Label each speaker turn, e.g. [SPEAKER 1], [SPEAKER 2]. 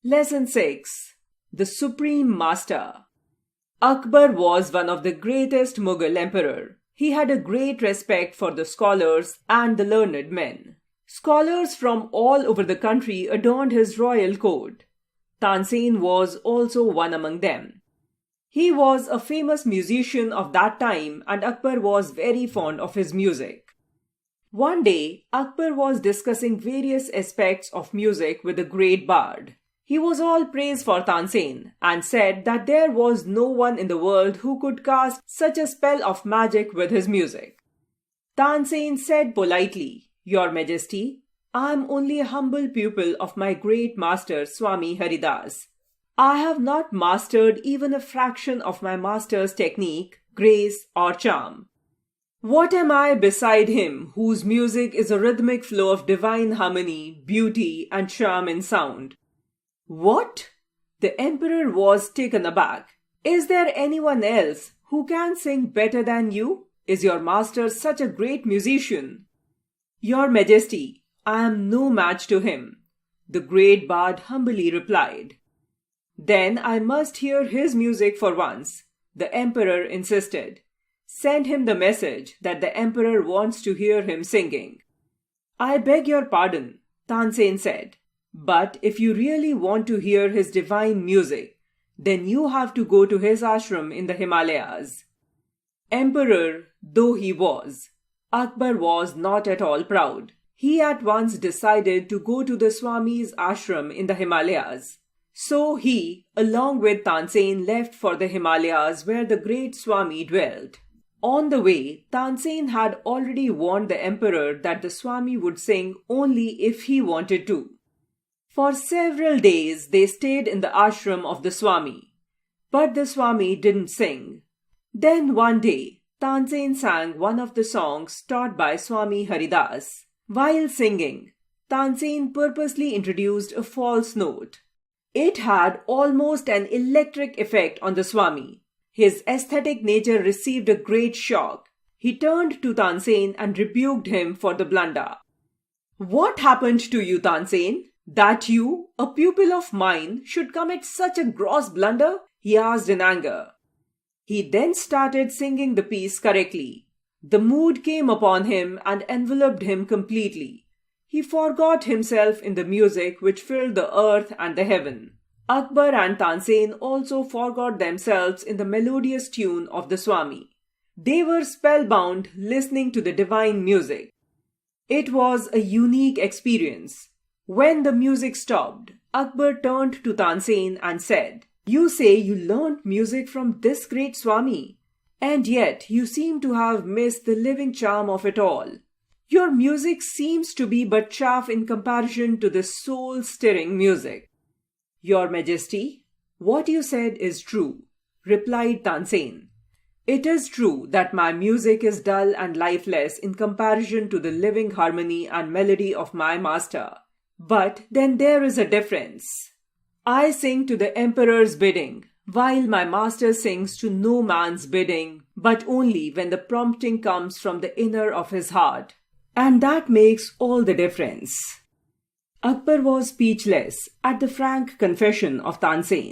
[SPEAKER 1] Lesson 6. The Supreme Master. Akbar was one of the greatest Mughal emperor. He had a great respect for the scholars and the learned men. Scholars from all over the country adorned his royal court. Tansen was also one among them. He was a famous musician of that time and Akbar was very fond of his music. One day, Akbar was discussing various aspects of music with a great bard. He was all praise for Tansen and said that there was no one in the world who could cast such a spell of magic with his music. Tansen said politely, "Your Majesty, I am only a humble pupil of my great master Swami Haridas. I have not mastered even a fraction of my master's technique, grace or charm. What am I beside him whose music is a rhythmic flow of divine harmony, beauty and charm in sound?" "What?" The emperor was taken aback. "Is there anyone else who can sing better than you? Is your master such a great musician?" "Your Majesty, I am no match to him," the great bard humbly replied. "Then I must hear his music for once," the emperor insisted. "Send him the message that the emperor wants to hear him singing." "I beg your pardon," Tansen said. "But if you really want to hear his divine music, then you have to go to his ashram in the Himalayas." Emperor though he was, Akbar was not at all proud. He at once decided to go to the Swami's ashram in the Himalayas. So he, along with Tansen, left for the Himalayas where the great Swami dwelt. On the way, Tansen had already warned the emperor that the Swami would sing only if he wanted to. For several days they stayed in the ashram of the Swami. But the Swami didn't sing. Then one day, Tansen sang one of the songs taught by Swami Haridas. While singing, Tansen purposely introduced a false note. It had almost an electric effect on the Swami. His aesthetic nature received a great shock. He turned to Tansen and rebuked him for the blunder. "What happened to you, Tansen? That you, a pupil of mine, should commit such a gross blunder?" he asked in anger. He then started singing the piece correctly. The mood came upon him and enveloped him completely. He forgot himself in the music which filled the earth and the heaven. Akbar and Tansen also forgot themselves in the melodious tune of the Swami. They were spellbound listening to the divine music. It was a unique experience. When the music stopped, Akbar turned to Tansen and said, "You say you learnt music from this great Swami, and yet you seem to have missed the living charm of it all. Your music seems to be but chaff in comparison to this soul-stirring music." "Your Majesty, what you said is true," replied Tansen. "It is true that my music is dull and lifeless in comparison to the living harmony and melody of my master. But then there is a difference. I sing to the emperor's bidding, while my master sings to no man's bidding, but only when the prompting comes from the inner of his heart. And that makes all the difference." Akbar was speechless at the frank confession of Tansen.